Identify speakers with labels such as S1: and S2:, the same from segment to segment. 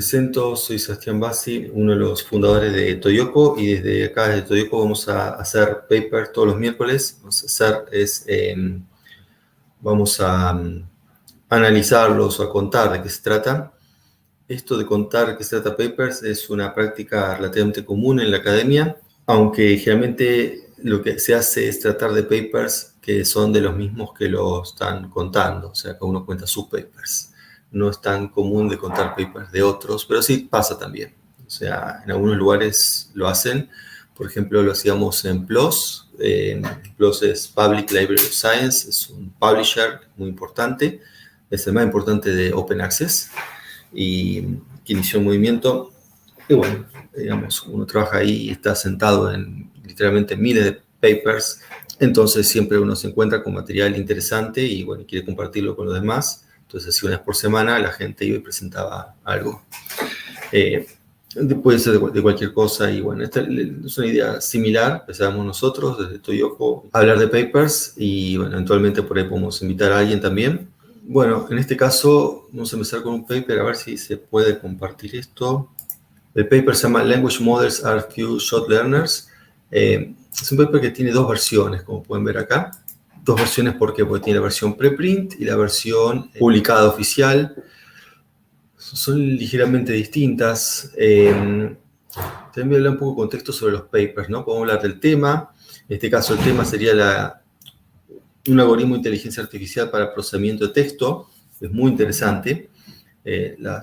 S1: presento, soy Sebastián Bassi, uno de los fundadores de Toyoko, y desde acá, desde Toyoko, vamos a hacer papers todos los miércoles. Vamos a analizarlos o a contar de qué se trata. Esto de contar de qué se trata papers es una práctica relativamente común en la academia, aunque generalmente lo que se hace es tratar de papers que son de los mismos que lo están contando, o sea, cada uno cuenta sus papers. No es tan común de contar papers de otros, pero sí pasa también. O sea, en algunos lugares lo hacen. Por ejemplo, lo hacíamos en PLOS. PLOS es Public Library of Science, es un publisher muy importante, es el más importante de Open Access y que inició un movimiento. Y bueno, digamos, uno trabaja ahí y está sentado en literalmente miles de papers, entonces siempre uno se encuentra con material interesante y bueno, quiere compartirlo con los demás. Entonces, así una vez por semana la gente iba y presentaba algo. Puede ser de cualquier cosa y bueno, esta es una idea similar. Empezamos nosotros desde Toyoko a hablar de papers y bueno, eventualmente por ahí podemos invitar a alguien también. Bueno, en este caso vamos a empezar con un paper, a ver si se puede compartir esto. El paper se llama Language Models are Few Short Learners. Es un paper que tiene dos versiones, como pueden ver acá. Dos versiones, ¿por qué? Porque tiene la versión preprint y la versión publicada oficial. Son ligeramente distintas. También voy a hablar un poco de contexto sobre los papers, ¿no? Podemos hablar del tema. En este caso el tema sería un algoritmo de inteligencia artificial para procesamiento de texto. Es muy interesante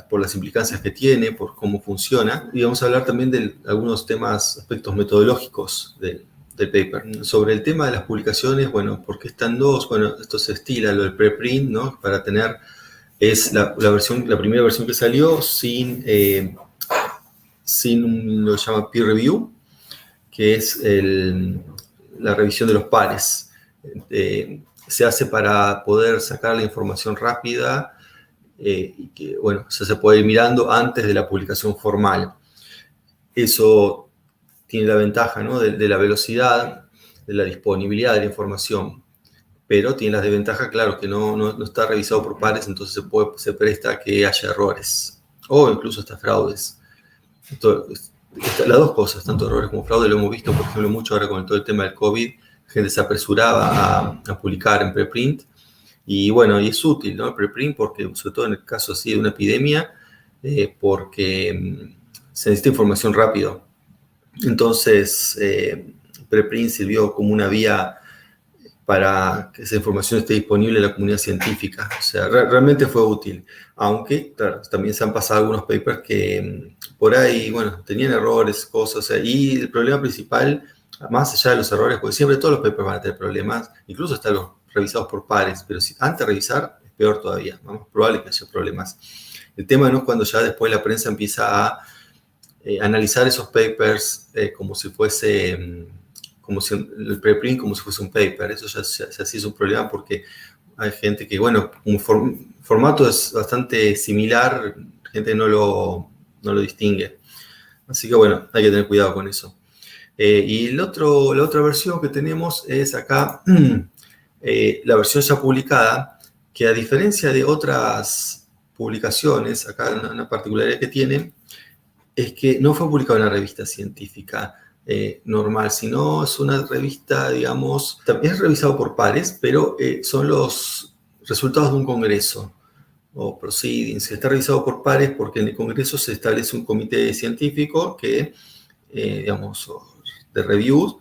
S1: por las implicancias que tiene, por cómo funciona. Y vamos a hablar también de algunos temas, aspectos metodológicos del paper. Sobre el tema de las publicaciones, bueno, ¿por qué están dos? Bueno, esto se estila lo del preprint, ¿no? Para tener, es la primera versión que salió sin lo que se llama peer review, que es la revisión de los pares. Se hace para poder sacar la información rápida y que, bueno, se puede ir mirando antes de la publicación formal. Eso tiene la ventaja, ¿no? de la velocidad, de la disponibilidad de la información, pero tiene la desventaja, claro, que no está revisado por pares, entonces se presta a que haya errores o incluso hasta fraudes. Las dos cosas, tanto errores como fraude, lo hemos visto, por ejemplo, mucho ahora con todo el tema del COVID. Gente se apresuraba a publicar en preprint y bueno, y es útil, ¿no? El preprint, porque sobre todo en el caso así de una epidemia, porque se necesita información rápido. Entonces, preprint sirvió como una vía para que esa información esté disponible en la comunidad científica. O sea, realmente fue útil. Aunque, claro, también se han pasado algunos papers que por ahí, bueno, tenían errores, cosas. O sea, y el problema principal, más allá de los errores, porque siempre todos los papers van a tener problemas, incluso están los revisados por pares, pero si antes de revisar, es peor todavía, más probable que haya problemas. El tema no es cuando ya después la prensa empieza a analizar esos papers como si fuese... como si el preprint como si fuese un paper. Eso ya sí es un problema porque hay gente que, bueno, un formato es bastante similar, gente no lo distingue. Así que, bueno, hay que tener cuidado con eso. Y la otra versión que tenemos es acá, la versión ya publicada, que a diferencia de otras publicaciones, acá una particularidad que tiene, es que no fue publicado en una revista científica normal, sino es una revista, digamos, también es revisado por pares, pero son los resultados de un congreso o proceedings. Está revisado por pares porque en el congreso se establece un comité científico que, digamos, de reviews,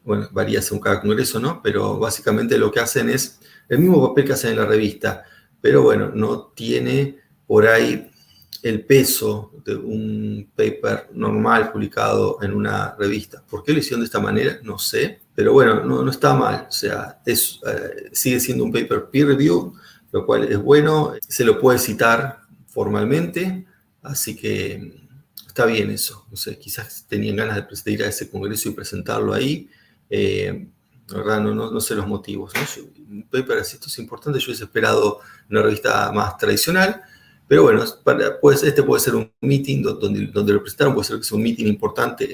S1: bueno, varía según cada congreso, ¿no? Pero básicamente lo que hacen es el mismo papel que hacen en la revista, pero bueno, no tiene por ahí el peso de un paper normal publicado en una revista. ¿Por qué lo hicieron de esta manera? No sé, pero bueno, no está mal. O sea, sigue siendo un paper peer review, lo cual es bueno, se lo puede citar formalmente, así que está bien eso. No sé, quizás tenían ganas de ir a ese congreso y presentarlo ahí. La verdad, no sé los motivos, ¿no? Un paper así, esto es importante. Yo hubiese esperado una revista más tradicional. Pero bueno, este puede ser un meeting donde lo presentaron, puede ser que sea un meeting importante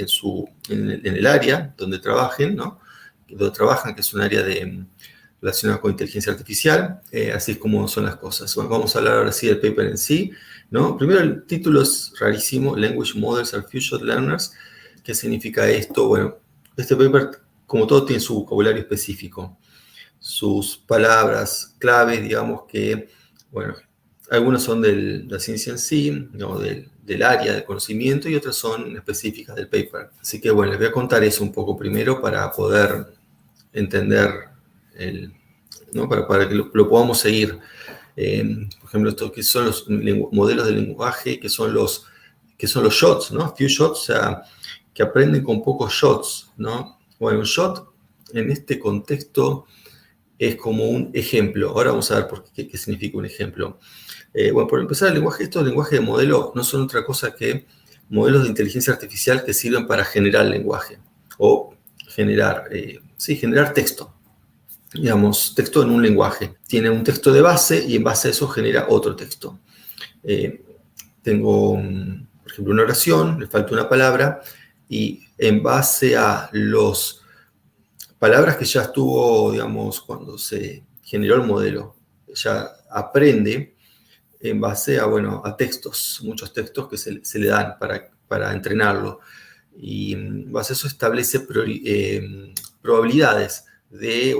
S1: en el área donde trabajen, ¿no? Donde trabajan, que es un área de relacionado con inteligencia artificial. Así es como son las cosas. Bueno, vamos a hablar ahora sí del paper en sí, ¿no? Primero, el título es rarísimo, Language Models are Future Learners. ¿Qué significa esto? Bueno, este paper, como todo, tiene su vocabulario específico, sus palabras claves, digamos que, bueno, algunas son de la ciencia en sí, ¿no? del área del conocimiento, y otras son específicas del paper. Así que, bueno, les voy a contar eso un poco primero para poder entender, ¿no? para que lo podamos seguir. Por ejemplo, esto que son los modelos de lenguaje, que son los shots, ¿no? Few shots, o sea, que aprenden con pocos shots, ¿no? Bueno, un shot en este contexto es como un ejemplo. Ahora vamos a ver qué significa un ejemplo. Bueno, por empezar, estos lenguajes de modelo no son otra cosa que modelos de inteligencia artificial que sirven para generar lenguaje o generar texto. Digamos, texto en un lenguaje. Tiene un texto de base y en base a eso genera otro texto. Tengo, por ejemplo, una oración, le falta una palabra, y en base a las palabras que ya estuvo, digamos, cuando se generó el modelo, ya aprende en base a, a textos, muchos textos que se le dan para entrenarlo. Y en base a eso establece probabilidades de,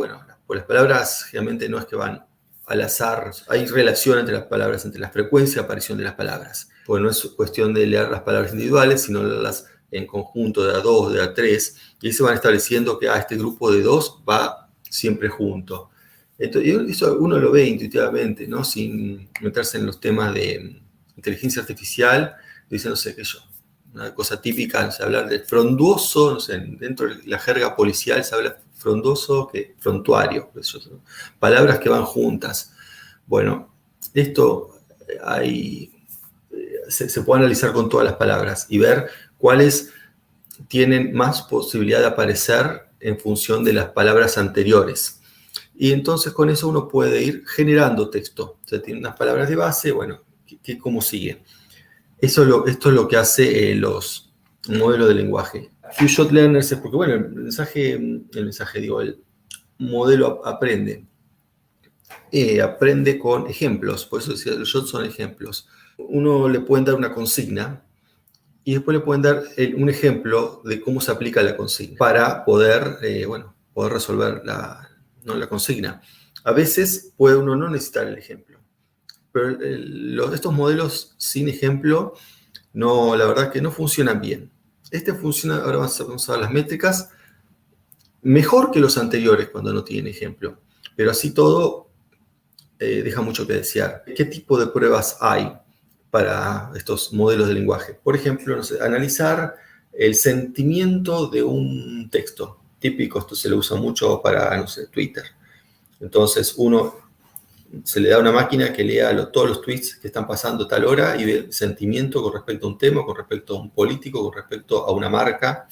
S1: pues las palabras generalmente no es que van al azar, hay relación entre las palabras, entre la frecuencia de aparición de las palabras. Pues no es cuestión de leer las palabras individuales, sino leerlas en conjunto de a dos, de a tres, y ahí se van estableciendo que este grupo de dos va siempre junto. Entonces, eso uno lo ve intuitivamente, ¿no? Sin meterse en los temas de inteligencia artificial, dice, no sé qué yo. Una cosa típica, no sé, hablar de frondoso, no sé, dentro de la jerga policial se habla frondoso que frontuario, ¿no? Palabras que van juntas. Bueno, esto se puede analizar con todas las palabras y ver cuáles tienen más posibilidad de aparecer en función de las palabras anteriores. Y entonces con eso uno puede ir generando texto. O sea, tiene unas palabras de base, ¿cómo sigue? Esto es lo que hace los modelos de lenguaje. Few Shot Learners es porque, el modelo aprende. Aprende con ejemplos, por eso decía, los shots son ejemplos. Uno le pueden dar una consigna y después le pueden dar un ejemplo de cómo se aplica la consigna para poder, poder resolver la consigna. A veces puede uno no necesitar el ejemplo, pero estos modelos sin ejemplo, la verdad que no funcionan bien. Este funciona, ahora vamos a ver las métricas, mejor que los anteriores cuando no tienen ejemplo, pero así todo deja mucho que desear. ¿Qué tipo de pruebas hay para estos modelos de lenguaje? Por ejemplo, analizar el sentimiento de un texto. Típico, esto se lo usa mucho para, Twitter. Entonces, se le da a una máquina que lea todos los tweets que están pasando a tal hora y ve el sentimiento con respecto a un tema, con respecto a un político, con respecto a una marca.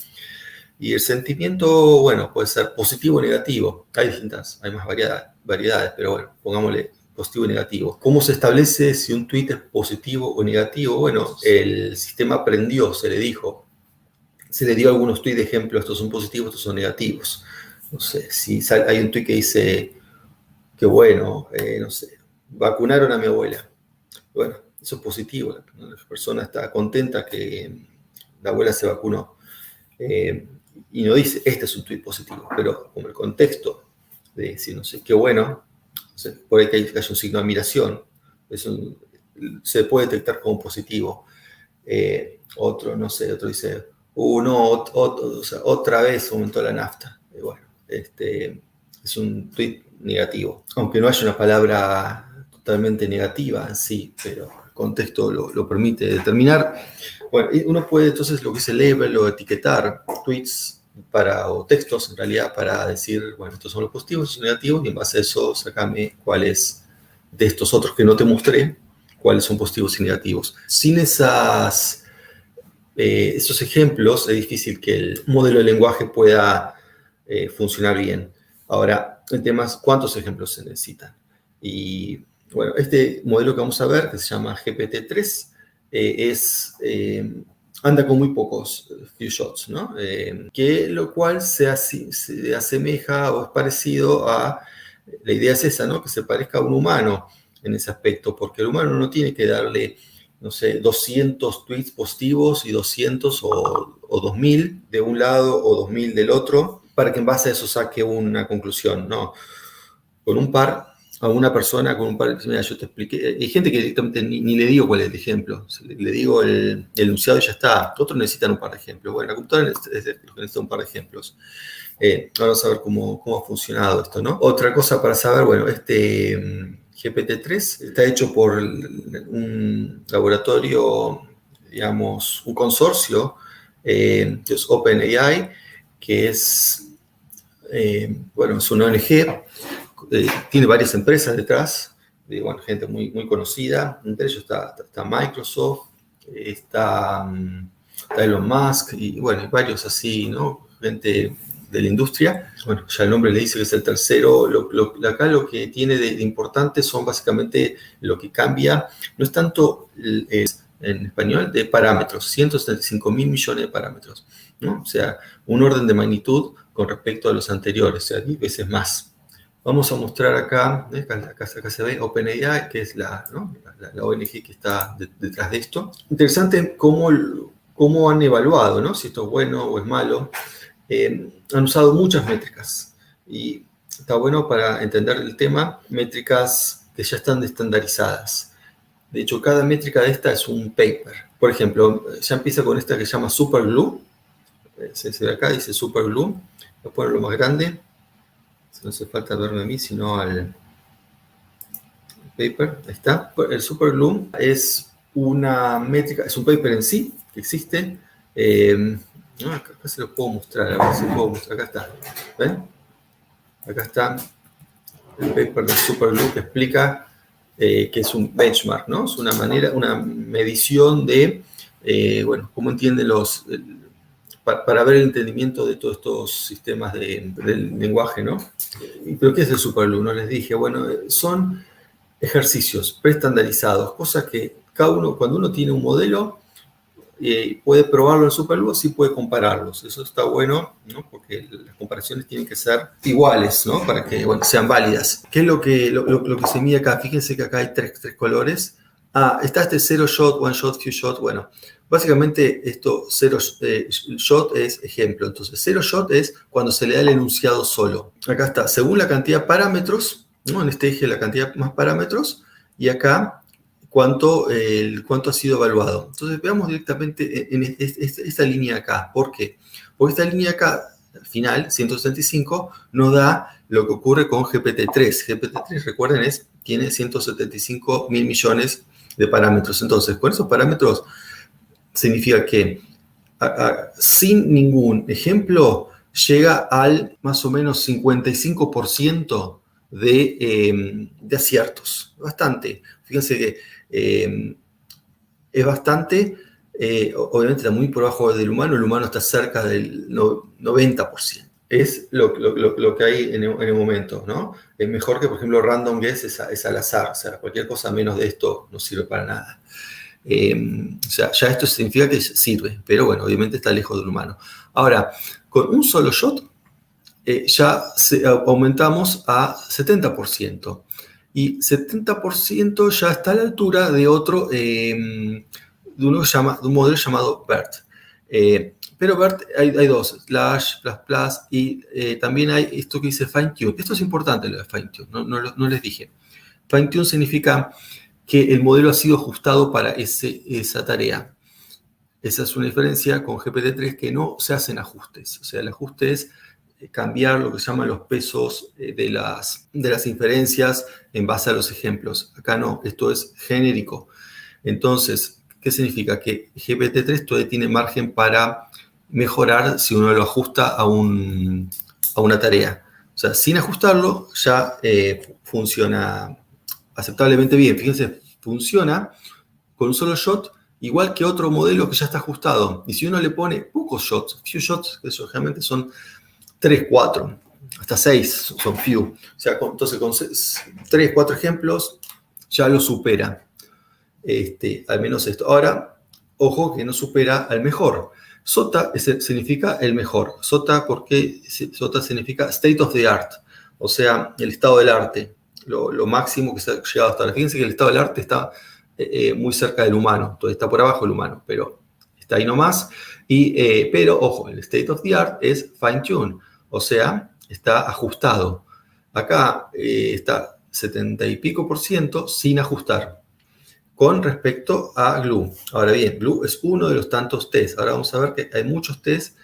S1: Y el sentimiento, puede ser positivo o negativo. Hay más variedades, pero pongámosle positivo y negativo. ¿Cómo se establece si un tweet es positivo o negativo? Bueno, el sistema aprendió, se le dio algunos tweets de ejemplo, estos son positivos, estos son negativos. No sé, si hay un tweet que dice que vacunaron a mi abuela. Bueno, eso es positivo, la persona está contenta que la abuela se vacunó. Y no dice, este es un tweet positivo, pero como el contexto de decir, qué bueno, puede que haya un signo de admiración, se puede detectar como positivo. Otro dice, otra vez aumentó la nafta. Es un tweet negativo, aunque no haya una palabra totalmente negativa en sí, pero el contexto lo permite determinar. Uno puede entonces lo que es el label o etiquetar tweets o textos en realidad para decir, estos son los positivos, estos son los negativos, y en base a eso sacame cuáles de estos otros que no te mostré, cuáles son positivos y negativos. Sin esos ejemplos es difícil que el modelo de lenguaje pueda funcionar bien. Ahora, el tema es cuántos ejemplos se necesitan. Y este modelo que vamos a ver, que se llama GPT-3, anda con muy pocos few shots, ¿no? Lo cual se asemeja o es parecido a La idea es esa, ¿no? Que se parezca a un humano en ese aspecto, porque el humano no tiene que darle, no sé, 200 tweets positivos y 200 o 2000 de un lado o 2000 del otro, para que en base a eso saque una conclusión, ¿no? Con un par, a una persona, con un par, mira, yo te expliqué, hay gente que directamente ni le digo cuál es el ejemplo, le digo el enunciado y ya está, otros necesitan un par de ejemplos, bueno, la computadora necesita un par de ejemplos. Vamos a ver cómo ha funcionado esto, ¿no? Otra cosa para saber, bueno, GPT-3 está hecho por un laboratorio, digamos, un consorcio, que es OpenAI, que es, bueno, es una ONG, tiene varias empresas detrás, bueno, gente muy conocida, entre ellos está Microsoft, está Elon Musk, y bueno, varios así, ¿no? Gente de la industria. Bueno, ya el nombre le dice que es el tercero. Acá lo que tiene de importante son básicamente lo que cambia, no es tanto en español, de parámetros, 175 mil millones de parámetros, ¿no? O sea, un orden de magnitud con respecto a los anteriores, o sea, 10 veces más. Vamos a mostrar acá, acá se ve OpenAI, que es ¿no? la ONG que está detrás de esto. Interesante cómo han evaluado, ¿no? Si esto es bueno o es malo. Han usado muchas métricas y está bueno para entender el tema, métricas que ya están estandarizadas. De hecho, cada métrica de esta es un paper. Por ejemplo, ya empieza con esta que se llama Superglue. Se ve acá, dice Superglue. Voy a ponerlo más grande. No hace falta verme a mí, sino al paper. Ahí está. El Superglue es una métrica, es un paper en sí que existe. No, acá se lo puedo mostrar, a ver si puedo mostrar. Acá está. ¿Ven? Acá está el paper de Superglue que explica que es un benchmark, ¿no? Es una medición de, bueno, cómo entienden para ver el entendimiento de todos estos sistemas del lenguaje, ¿no? ¿Pero qué es el Superglue? No les dije. Bueno, son ejercicios preestandarizados, cosas que cada uno, cuando uno tiene un modelo, puede probarlo en Superglue, sí puede compararlos. Eso está bueno, ¿no? Porque las comparaciones tienen que ser iguales, ¿no? Para que, bueno, sean válidas. ¿Qué es lo que se mide acá? Fíjense que acá hay tres colores. Está este 0 shot, 1 shot, few shot. Bueno, básicamente esto 0 shot es ejemplo. Entonces, 0 shot es cuando se le da el enunciado solo. Acá está, según la cantidad de parámetros, ¿no? En este eje la cantidad más parámetros, y acá cuánto ha sido evaluado. Entonces veamos directamente en esta línea acá. ¿Por qué? Porque esta línea acá, al final, 165, nos da lo que ocurre con GPT-3. GPT-3, recuerden, tiene 175 mil millones de parámetros. Entonces, con esos parámetros significa que sin ningún ejemplo llega al más o menos 55% de aciertos. Bastante. Fíjense que es bastante, obviamente está muy por debajo del humano, el humano está cerca del 90%. Es lo que hay en el momento, ¿no? Es mejor que, por ejemplo, random guess es al azar, o sea, cualquier cosa menos de esto no sirve para nada. O sea, ya esto significa que sirve, pero bueno, obviamente está lejos del humano. Ahora, con un solo shot, ya aumentamos a 70%. Y 70% ya está a la altura de otro, de un modelo llamado BERT. Pero BERT hay dos, slash, plus, y también hay esto que dice fine tune. Esto es importante, lo de fine tune, no les dije. Fine tune significa que el modelo ha sido ajustado para esa tarea. Esa es una diferencia con GPT-3, que no se hacen ajustes. O sea, el ajuste es cambiar lo que se llaman los pesos de las inferencias en base a los ejemplos. Acá no, esto es genérico. Entonces, ¿qué significa? Que GPT-3 todavía tiene margen para mejorar si uno lo ajusta a una tarea. O sea, sin ajustarlo ya funciona aceptablemente bien. Fíjense, funciona con un solo shot, igual que otro modelo que ya está ajustado. Y si uno le pone pocos shots, few shots, que eso generalmente son 3, 4, hasta 6 son few. O sea, entonces con 3, 4 ejemplos ya lo supera. Al menos esto. Ahora, ojo que no supera al mejor. SOTA significa el mejor. SOTA, porque SOTA significa state of the art. o sea, el estado del arte, lo máximo que se ha llegado hasta ahora. Fíjense que el estado del arte está muy cerca del humano, entonces está por abajo del humano, pero está ahí nomás. Pero, ojo, el state of the art es fine-tune, o sea, está ajustado. Acá está 70 y pico % sin ajustar con respecto a Glue. Ahora bien, Glue es uno de los tantos test. Ahora vamos a ver que hay muchos test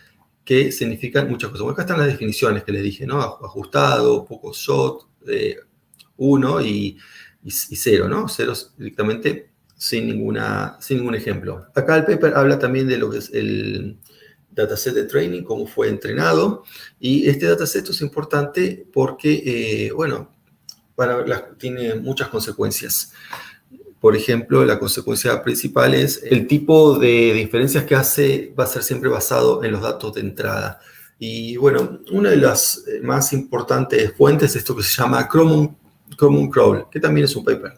S1: que significan muchas cosas. Bueno, acá están las definiciones que les dije, ¿no? Ajustado, poco shot, 1 y 0, ¿no? 0 directamente sin ningún ejemplo. Acá el paper habla también de lo que es el dataset de training, cómo fue entrenado. Y este dataset es importante porque, bueno, tiene muchas consecuencias. Por ejemplo, la consecuencia principal es el tipo de diferencias que hace va a ser siempre basado en los datos de entrada. Y bueno, una de las más importantes fuentes es esto que se llama Chrome Crawl, que también es un paper.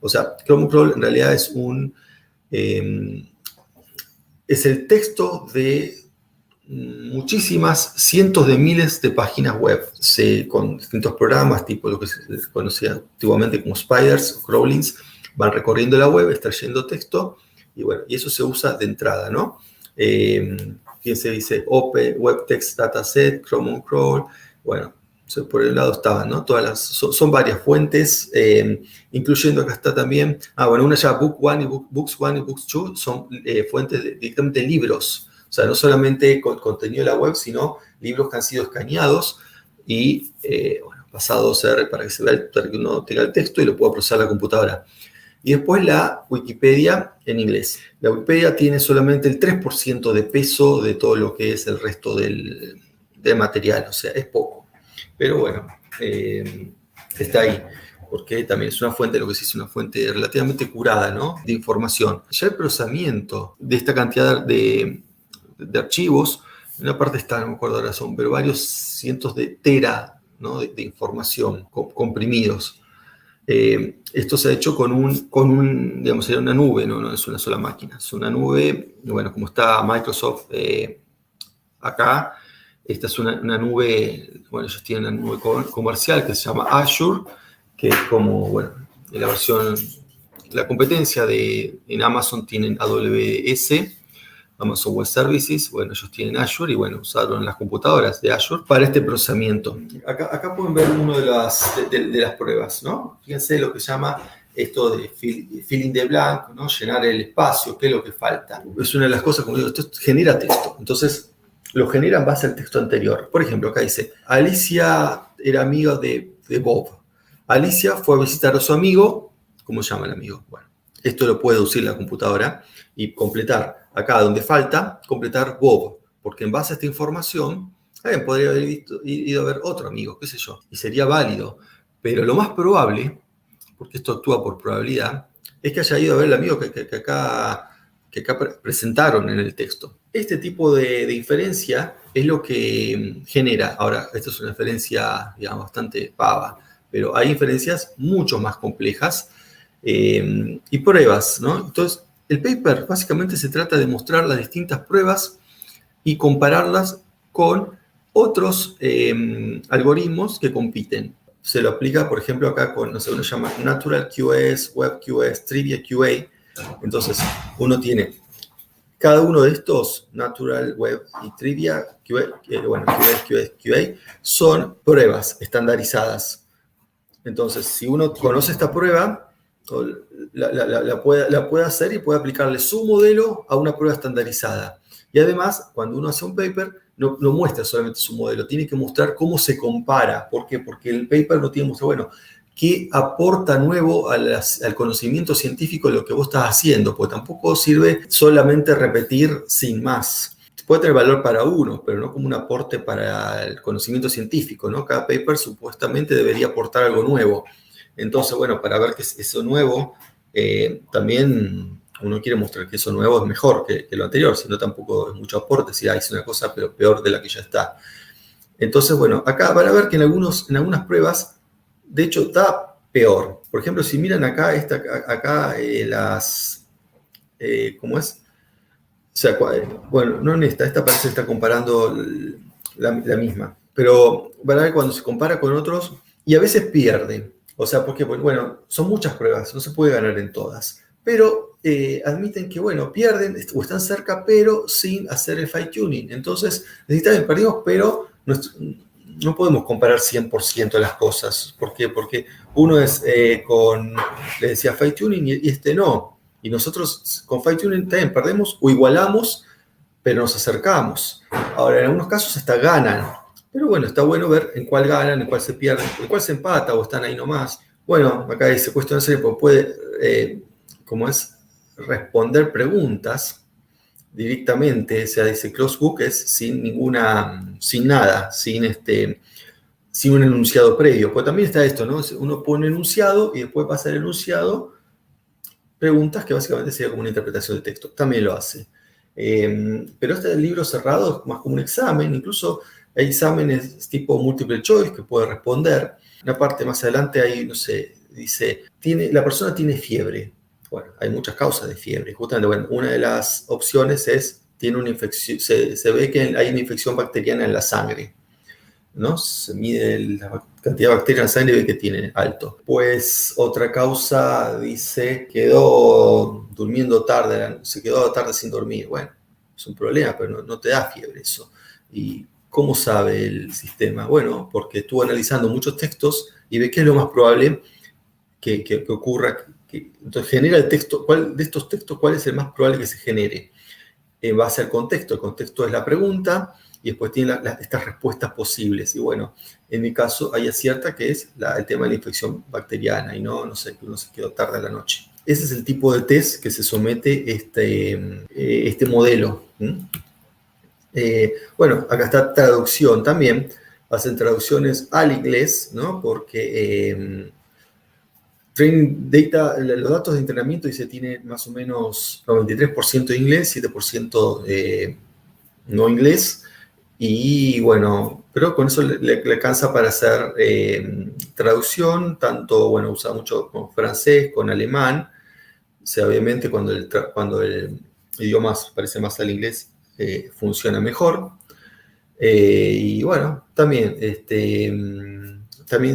S1: O sea, Chrome Crawl en realidad es el texto de muchísimas cientos de miles de páginas web con distintos programas, tipo lo que se conocía antiguamente como spiders o crawlings, van recorriendo la web, extrayendo texto, y bueno, y eso se usa de entrada, ¿no? Fíjense, dice Open Web Text Dataset, Chrome Crawl, bueno, por el lado estaban, ¿no? Son varias fuentes, incluyendo acá está también, bueno, una ya Book One y Books One y Books Two son fuentes directamente de libros. O sea, no solamente contenido de la web, sino libros que han sido escaneados y bueno, pasados para que se vea, para que uno tenga el texto y lo pueda procesar la computadora. Y después la Wikipedia en inglés. La Wikipedia tiene solamente el 3% de peso de todo lo que es el resto del material, o sea, es poco. Pero bueno, está ahí, porque también es una fuente, lo que se dice, una fuente relativamente curada, ¿no? De información. Ya el procesamiento de esta cantidad de archivos, en una parte está, no me acuerdo ahora, son pero varios cientos de tera, ¿no? de información comprimidos. Esto se ha hecho con digamos, sería una nube, no es una sola máquina, es una nube, bueno, como está Microsoft acá, esta es una nube, bueno, ellos tienen una nube comercial que se llama Azure, que es como, bueno, la competencia en Amazon tienen AWS, Amazon Web Services, bueno, ellos tienen Azure y bueno, usaron las computadoras de Azure para este procesamiento. Acá pueden ver una de las pruebas, ¿no? Fíjense lo que se llama esto de filling the blank, ¿no? Llenar el espacio, qué es lo que falta. Es una de las cosas, como digo, esto genera texto. Entonces, lo genera en base al texto anterior. Por ejemplo, acá dice, Alicia era amiga de Bob. Alicia fue a visitar a su amigo, ¿cómo se llama el amigo? Bueno, esto lo puede deducir la computadora y completar acá donde falta, completar Bob, porque en base a esta información, alguien podría haber ido a ver otro amigo, qué sé yo, y sería válido. Pero lo más probable, porque esto actúa por probabilidad, es que haya ido a ver el amigo que acá presentaron en el texto. Este tipo de inferencia es lo que genera, ahora, esto es una inferencia, digamos, bastante pava, pero hay inferencias mucho más complejas y pruebas, ¿no? Entonces, el paper básicamente se trata de mostrar las distintas pruebas y compararlas con otros algoritmos que compiten. Se lo aplica, por ejemplo, acá con, no sé, uno llama Natural QS, Web QS, Trivia QA. Entonces, uno tiene cada uno de estos, Natural, Web y Trivia, bueno, QA, son pruebas estandarizadas. Entonces, si uno conoce esta prueba, la puede hacer y puede aplicarle su modelo a una prueba estandarizada. Y además, cuando uno hace un paper, no muestra solamente su modelo, tiene que mostrar cómo se compara. ¿Por qué? Porque el paper no tiene que mostrar, bueno, qué aporta nuevo al conocimiento científico lo que vos estás haciendo, porque tampoco sirve solamente repetir sin más. Puede tener valor para uno, pero no como un aporte para el conocimiento científico, ¿no? Cada paper supuestamente debería aportar algo nuevo. Entonces, bueno, para ver que eso nuevo, también uno quiere mostrar que eso nuevo es mejor que lo anterior, si no tampoco es mucho aporte, si hice una cosa pero peor de la que ya está. Entonces, bueno, acá van a ver que en algunas pruebas, de hecho, da peor. Por ejemplo, si miran acá, ¿cómo es? O sea, bueno, no en esta parece que está comparando la misma. Pero van a ver cuando se compara con otros, y a veces pierde. O sea, porque, bueno, son muchas pruebas, no se puede ganar en todas. Pero admiten que, bueno, pierden o están cerca, pero sin hacer el fine-tuning. Entonces, necesitan perdimos, pero no podemos comparar 100% las cosas. ¿Por qué? Porque uno es le decía fine-tuning y este no. Y nosotros con fine-tuning también perdemos o igualamos, pero nos acercamos. Ahora, en algunos casos hasta ganan. Pero bueno, está bueno ver en cuál ganan, en cuál se pierden, en cuál se empata o están ahí nomás. Bueno, acá dice cuestión serie, pues puede, como es, responder preguntas directamente, o sea, dice close book es sin nada, sin un enunciado previo. Pues también está esto, ¿no? Uno pone un enunciado y después pasa el enunciado, preguntas que básicamente sería como una interpretación de texto. También lo hace. Pero este libro cerrado es más como un examen, incluso hay exámenes tipo multiple choice que puede responder. Una parte más adelante ahí, no sé, dice, la persona tiene fiebre. Bueno, hay muchas causas de fiebre. Justamente, bueno, una de las opciones es, tiene una infección, se ve que hay una infección bacteriana en la sangre, ¿no? Se mide la cantidad de bacterias en la sangre y ve que tiene alto. Pues otra causa dice, se quedó tarde sin dormir. Bueno, es un problema, pero no te da fiebre eso. ¿Y cómo sabe el sistema? Bueno, porque estuvo analizando muchos textos y ve qué es lo más probable que ocurra. Entonces genera el texto, de estos textos, ¿cuál es el más probable que se genere? En base al contexto. El contexto es la pregunta y después tiene estas respuestas posibles. Y bueno, en mi caso hay acierta que es el tema de la infección bacteriana y no sé, que uno se quedó tarde a la noche. Ese es el tipo de test que se somete este modelo. Bueno, acá está traducción también. Hacen traducciones al inglés, ¿no? Porque Training Data, los datos de entrenamiento, dice, tiene más o menos 93% de inglés, 7% no inglés. Y bueno, pero con eso le alcanza para hacer traducción, tanto, bueno, usa mucho con francés, con alemán. O sea, obviamente cuando el idioma parece más al inglés, funciona mejor. Y bueno, también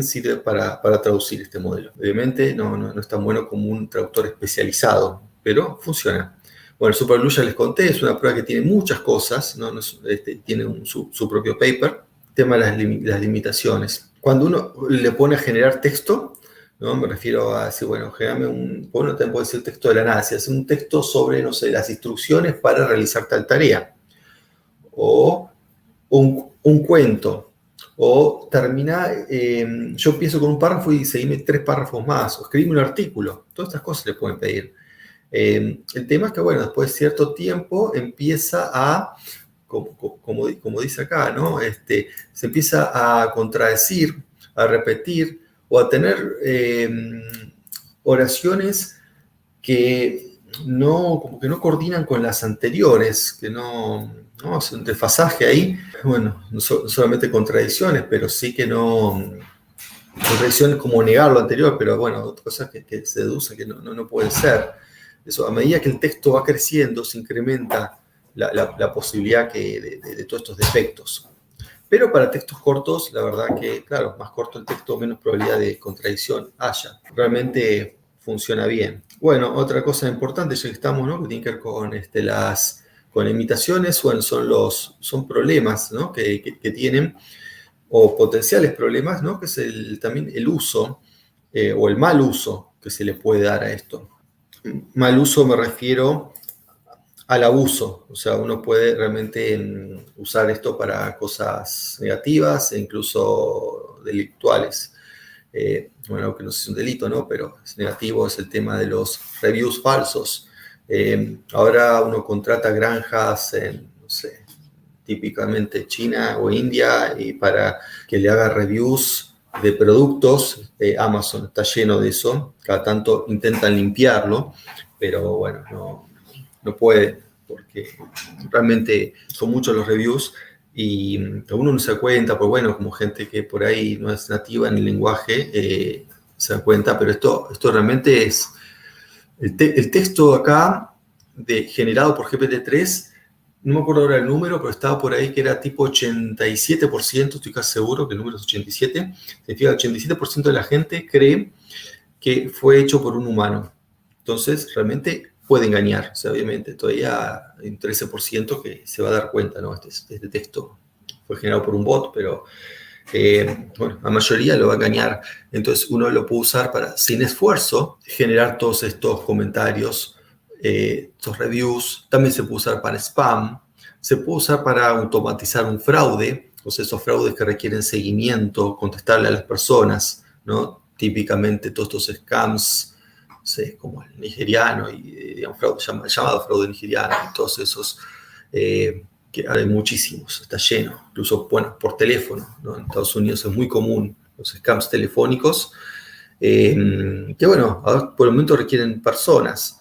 S1: sirve para traducir este modelo. Obviamente no es tan bueno como un traductor especializado, pero funciona. Bueno, el SuperGLUE ya les conté, es una prueba que tiene muchas cosas, ¿no? Tiene su propio paper. Tema de las limitaciones. Cuando uno le pone a generar texto, ¿no? Me refiero a decir, bueno, generame bueno, también puede decir texto de la nada, si hace un texto sobre, no sé, las instrucciones para realizar tal tarea. O un cuento, o yo empiezo con un párrafo y seguime 3 párrafos más, o escribime un artículo, todas estas cosas le pueden pedir. El tema es que, bueno, después de cierto tiempo empieza a, como dice acá, ¿no? Se empieza a contradecir, a repetir, o a tener oraciones que como que no coordinan con las anteriores, que no es un desfasaje ahí. Bueno, no solamente contradicciones, pero sí que contradicciones como negar lo anterior, pero bueno, cosas que se deducen que no pueden ser. Eso, a medida que el texto va creciendo, se incrementa la posibilidad de todos estos defectos. Pero para textos cortos, la verdad que, claro, más corto el texto, menos probabilidad de contradicción haya. Realmente funciona bien. Bueno, otra cosa importante, ya que estamos, ¿no? Que tiene que ver con imitaciones, bueno, son problemas, ¿no? que tienen, o potenciales problemas, ¿no? Que es también el uso, o el mal uso que se le puede dar a esto. Mal uso me refiero al abuso, o sea, uno puede realmente usar esto para cosas negativas e incluso delictuales. Bueno, que no sé si es un delito, ¿no? Pero es negativo, es el tema de los reviews falsos. Ahora uno contrata granjas en, no sé, típicamente China o India, y para que le haga reviews de productos. Amazon está lleno de eso, cada tanto intentan limpiarlo, pero bueno, no puede, porque realmente son muchos los reviews y uno no se da cuenta, pues bueno, como gente que por ahí no es nativa en el lenguaje, se da cuenta, pero esto realmente es, el texto acá generado por GPT-3 no me acuerdo ahora el número, pero estaba por ahí que era tipo 87%, estoy casi seguro que el número es 87, significa que 87% de la gente cree que fue hecho por un humano. Entonces, realmente puede engañar. O sea, obviamente, todavía hay un 13% que se va a dar cuenta, ¿no? Este texto fue generado por un bot, pero bueno, la mayoría lo va a engañar. Entonces, uno lo puede usar para, sin esfuerzo, generar todos estos comentarios, estos reviews. También se puede usar para spam. Se puede usar para automatizar un fraude, o sea, esos fraudes que requieren seguimiento, contestarle a las personas, ¿no? Típicamente todos estos scams, no sé, como el nigeriano, y digamos, fraude, llamado fraude nigeriano, y todos esos, que hay muchísimos, está lleno, incluso bueno, por teléfono, ¿no? En Estados Unidos es muy común los scams telefónicos, que bueno, ahora por el momento requieren personas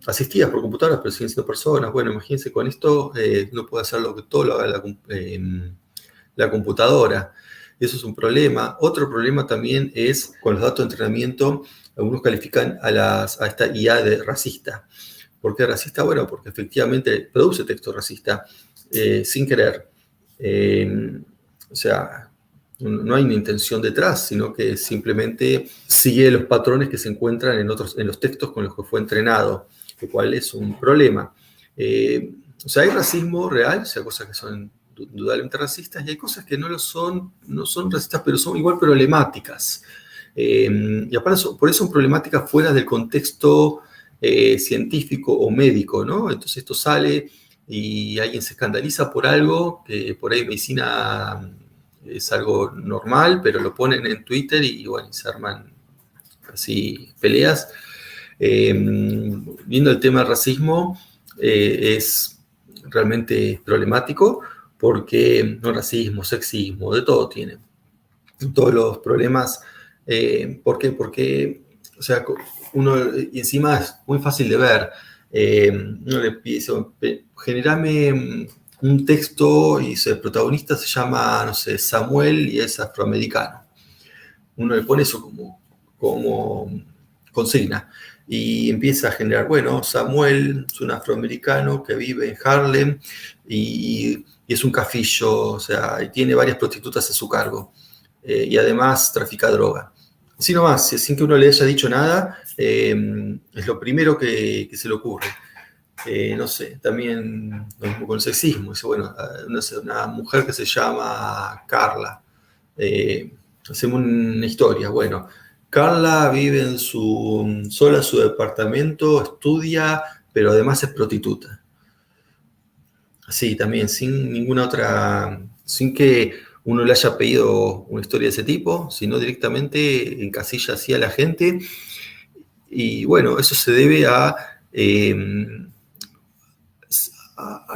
S1: asistidas por computadoras, pero siguen siendo personas. Bueno, imagínense, con esto uno puede hacer todo lo haga la computadora. Eso es un problema. Otro problema también es con los datos de entrenamiento, algunos califican a esta IA de racista. ¿Por qué racista? Bueno, porque efectivamente produce texto racista sin querer. O sea, no hay una intención detrás, sino que simplemente sigue los patrones que se encuentran en los textos con los que fue entrenado, lo cual es un problema. O sea, hay racismo real, o sea, cosas que son indudablemente racistas, y hay cosas que no son racistas, pero son igual problemáticas. Y aparte, por eso son problemáticas fuera del contexto científico o médico, ¿no? Entonces esto sale y alguien se escandaliza por algo, que por ahí medicina es algo normal, pero lo ponen en Twitter y bueno, se arman así peleas. Viendo el tema del racismo, es realmente problemático porque no, racismo, sexismo, de todo tiene. Todos los problemas. ¿Por qué? Porque, o sea, uno, y encima es muy fácil de ver. Uno le pide, generame un texto y el protagonista se llama, no sé, Samuel y es afroamericano. Uno le pone eso como consigna y empieza a generar, bueno, Samuel es un afroamericano que vive en Harlem y es un cafillo, o sea, y tiene varias prostitutas a su cargo. Y además trafica droga. Así nomás, sin que uno le haya dicho nada, es lo primero que se le ocurre. No sé, también lo mismo con el sexismo. Dice, bueno, no sé, una mujer que se llama Carla. Hacemos una historia. Bueno, Carla vive sola en su departamento, estudia, pero además es prostituta. Así, también, sin ninguna otra, sin que uno le haya pedido una historia de ese tipo, sino directamente encasilla así a la gente. Y bueno, eso se debe a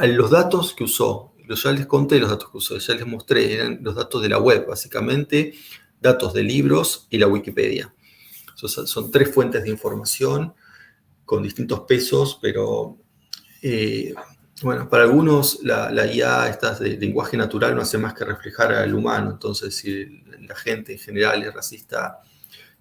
S1: los datos que usó. Ya les conté los datos que usó, ya les mostré, eran los datos de la web, básicamente, datos de libros y la Wikipedia. Son tres fuentes de información con distintos pesos, pero bueno, para algunos la IA, esta de lenguaje natural, no hace más que reflejar al humano. Entonces, si la gente en general es racista,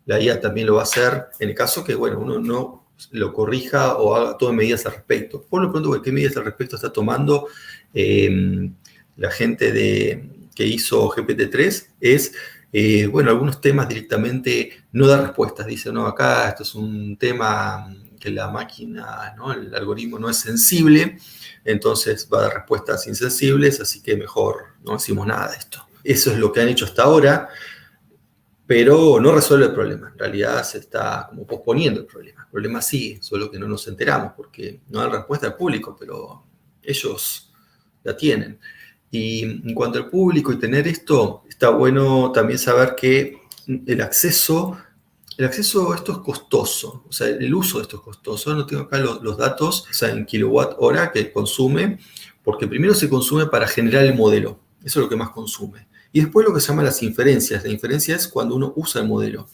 S1: la IA también lo va a hacer, en el caso que, bueno, uno no lo corrija o tome medidas al respecto. Por lo pronto, ¿qué medidas al respecto está tomando la gente que hizo GPT-3? Es, bueno, algunos temas directamente no da respuestas. Dice, no, acá esto es un tema que la máquina, ¿no? El algoritmo no es sensible, entonces va a dar respuestas insensibles, así que mejor no decimos nada de esto. Eso es lo que han hecho hasta ahora, pero no resuelve el problema. En realidad se está como posponiendo el problema. El problema sigue, solo que no nos enteramos porque no dan respuesta al público, pero ellos la tienen. Y en cuanto al público y tener esto, está bueno también saber que el acceso a esto es costoso, o sea, el uso de esto es costoso. No tengo acá los datos, o sea, en kilowatt hora que consume, porque primero se consume para generar el modelo, eso es lo que más consume. Y después lo que se llama las inferencias. La inferencia es cuando uno usa el modelo.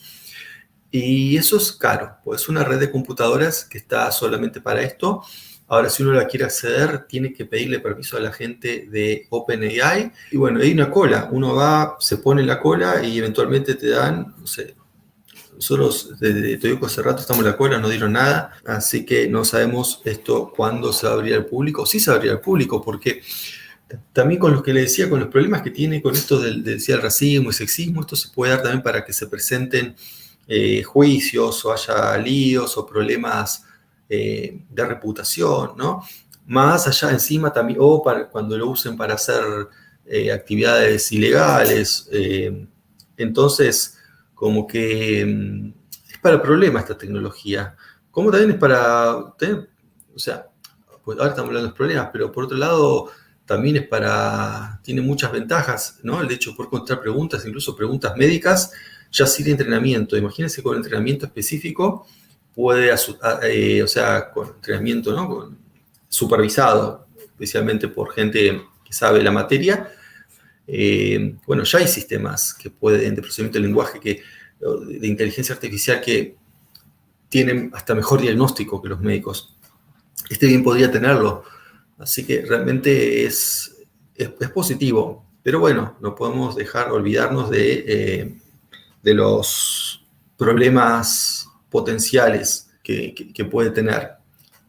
S1: Y eso es caro, pues es una red de computadoras que está solamente para esto. Ahora, si uno la quiere acceder, tiene que pedirle permiso a la gente de OpenAI. Y bueno, hay una cola. Uno va, se pone en la cola y eventualmente te dan, no sé, nosotros desde Toyoko hace rato estamos en la cola, no dieron nada, así que no sabemos esto cuándo se va a abrir al público. Sí se va a abrir al público, porque también con los que le decía, con los problemas que tiene con esto decía, el racismo y sexismo, esto se puede dar también para que se presenten juicios o haya líos o problemas de reputación, ¿no? Más allá encima también, o cuando lo usen para hacer actividades ilegales. Entonces, como que es para problemas esta tecnología. Como también es para tener, o sea, pues ahora estamos hablando de los problemas, pero por otro lado también tiene muchas ventajas, ¿no? El hecho de poder contestar preguntas, incluso preguntas médicas, ya sin entrenamiento. Imagínense con entrenamiento específico, o sea, con entrenamiento, ¿no? Supervisado, especialmente por gente que sabe la materia. Bueno, ya hay sistemas que pueden, de procesamiento de lenguaje, de inteligencia artificial, que tienen hasta mejor diagnóstico que los médicos. Este bien podría tenerlo. Así que realmente es positivo. Pero bueno, no podemos olvidarnos de los problemas potenciales que puede tener.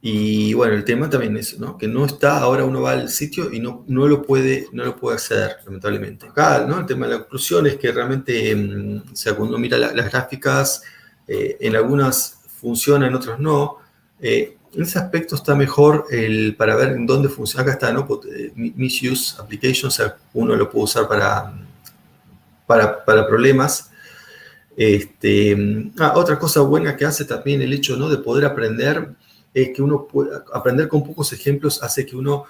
S1: Y bueno, el tema también es, ¿no?, que no está, ahora uno va al sitio y no lo puede acceder, lamentablemente. Acá, ¿no?, el tema de la conclusión es que realmente, o sea, cuando uno mira las gráficas, en algunas funciona, en otras no. En ese aspecto está mejor para ver en dónde funciona. Acá está, ¿no?, misuse applications, o sea, uno lo puede usar para problemas. Otra cosa buena que hace también el hecho, ¿no?, de poder aprender, es que uno puede aprender con pocos ejemplos, hace que uno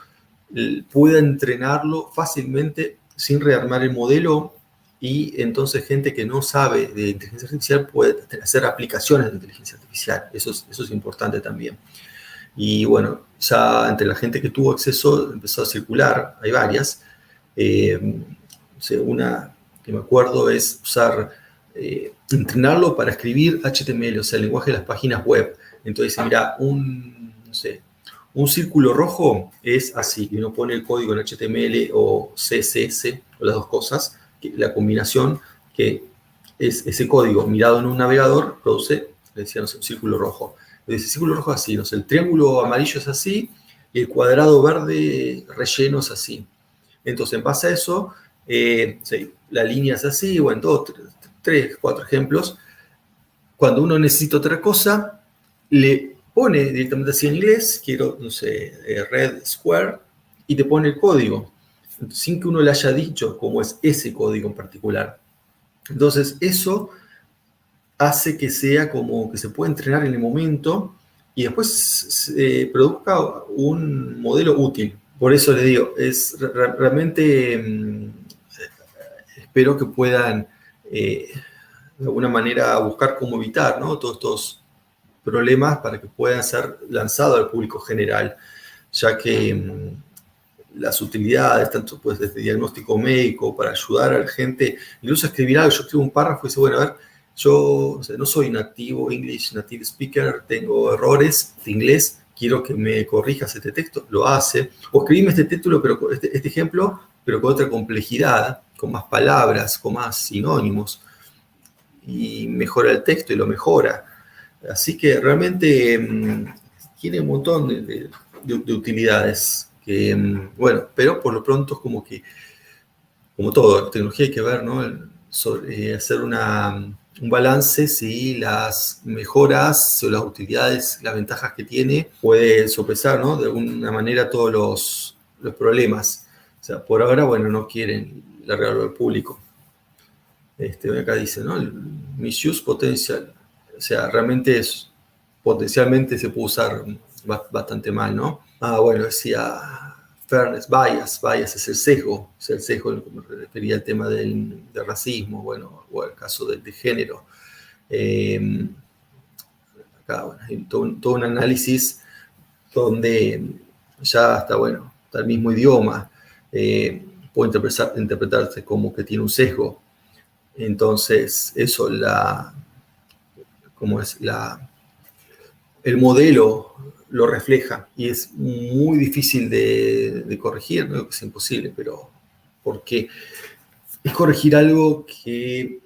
S1: pueda entrenarlo fácilmente sin rearmar el modelo, y entonces gente que no sabe de inteligencia artificial puede hacer aplicaciones de inteligencia artificial. Eso es importante también. Y bueno, ya entre la gente que tuvo acceso empezó a circular, hay varias. Una que me acuerdo es entrenarlo para escribir HTML, o sea, el lenguaje de las páginas web. Entonces, mira, un círculo rojo es así, y uno pone el código en HTML o CSS, o las dos cosas, la combinación, que es ese código mirado en un navegador, produce, le decía, no sé, un círculo rojo. Entonces, el círculo rojo es así, no sé, el triángulo amarillo es así, y el cuadrado verde relleno es así. Entonces, en base a eso, sí, la línea es así, bueno, tres, cuatro ejemplos. Cuando uno necesita otra cosa, le pone directamente así en inglés, quiero, no sé, red square, y te pone el código, sin que uno le haya dicho cómo es ese código en particular. Entonces, eso hace que sea como que se pueda entrenar en el momento y después produzca un modelo útil. Por eso les digo, realmente espero que puedan de alguna manera buscar cómo evitar, ¿no?, todos estos problemas, para que puedan ser lanzados al público general, ya que las utilidades, tanto pues desde diagnóstico médico, para ayudar a la gente, incluso escribir algo. Yo escribo un párrafo y dice, bueno, a ver, yo, o sea, no soy native speaker, tengo errores de inglés, quiero que me corrijas este texto, lo hace. O escribime este título, pero este ejemplo, pero con otra complejidad, con más palabras, con más sinónimos, y mejora el texto y lo mejora. Así que realmente tiene un montón de utilidades. Bueno, pero por lo pronto es como todo, la tecnología hay que ver, ¿no?, hacer un balance si las mejoras o las utilidades, las ventajas que tiene, puede sopesar, ¿no?, de alguna manera todos los problemas. O sea, por ahora, bueno, no quieren largarlo al público. Acá dice, ¿no?, el misuse potential. O sea, realmente potencialmente se puede usar bastante mal, ¿no? Bueno, decía fairness, bias es el sesgo. O sea, el sesgo, me refería al tema del racismo, bueno, o al caso de género. Acá, bueno, hay todo un análisis donde ya está, bueno, está el mismo idioma, puede interpretarse como que tiene un sesgo. Entonces, eso, el modelo lo refleja, y es muy difícil de corregir, no es imposible, pero porque es corregir algo que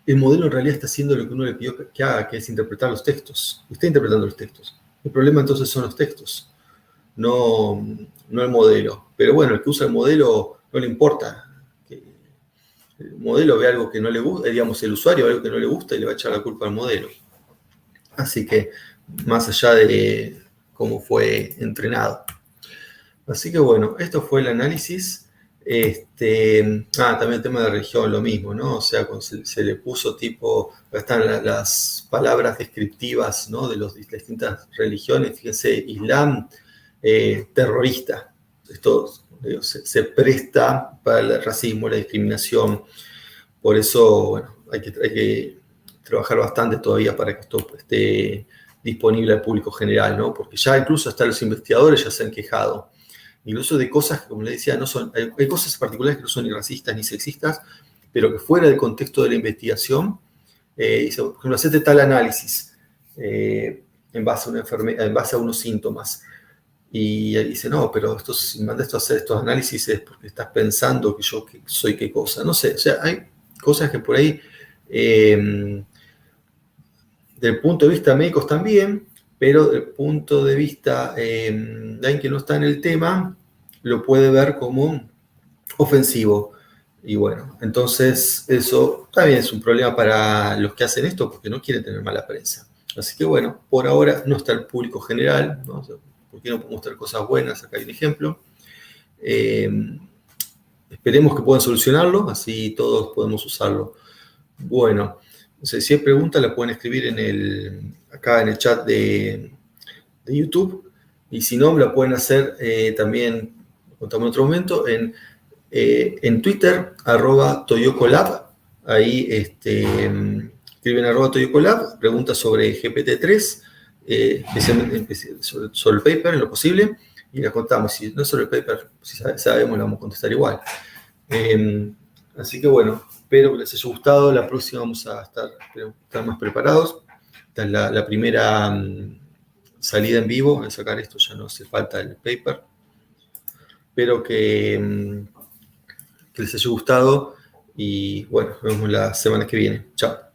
S1: el modelo en realidad está haciendo lo que uno le pidió que haga, que es interpretar los textos. Está interpretando los textos. El problema entonces son los textos, no el modelo. Pero bueno, el que usa el modelo no le importa. Que el modelo ve algo que no le gusta, digamos, el usuario ve algo que no le gusta y le va a echar la culpa al modelo. Así que, más allá de cómo fue entrenado. Así que bueno, esto fue el análisis. También el tema de religión, lo mismo, ¿no? O sea, se le puso tipo, están las palabras descriptivas, ¿no? De las distintas religiones, fíjense, Islam, terrorista. Esto se presta para el racismo, la discriminación. Por eso, bueno, hay que trabajar bastante todavía para que esto esté disponible al público general, ¿no? Porque ya incluso hasta los investigadores ya se han quejado. Incluso de cosas que, como les decía, hay cosas particulares que no son ni racistas ni sexistas, pero que fuera del contexto de la investigación, dice, por ejemplo, hacete tal análisis en base a en base a unos síntomas. Y él dice, no, pero si mandas a hacer estos análisis es porque estás pensando que yo soy qué cosa. No sé, o sea, hay cosas que por ahí, del punto de vista médico están bien, pero del punto de vista de alguien que no está en el tema, lo puede ver como ofensivo. Y bueno, entonces eso también es un problema para los que hacen esto porque no quieren tener mala prensa. Así que bueno, por ahora no está el público general, ¿no? O sea, ¿por qué no podemos mostrar cosas buenas? Acá hay un ejemplo. Esperemos que puedan solucionarlo, así todos podemos usarlo. Bueno, no sé, si hay preguntas la pueden escribir acá en el chat de YouTube, y si no, la pueden hacer también, contamos en otro momento, en Twitter, @toyocolab, ahí escriben @toyocolab, preguntas sobre GPT-3, especialmente sobre el paper en lo posible, y las contamos. Si no es sobre el paper, si sabemos, la vamos a contestar igual. Así que bueno, espero que les haya gustado. La próxima vamos a estar más preparados. Esta es la primera salida en vivo. Al sacar esto ya no hace falta el paper. Espero que les haya gustado y bueno, nos vemos la semana que viene. Chao.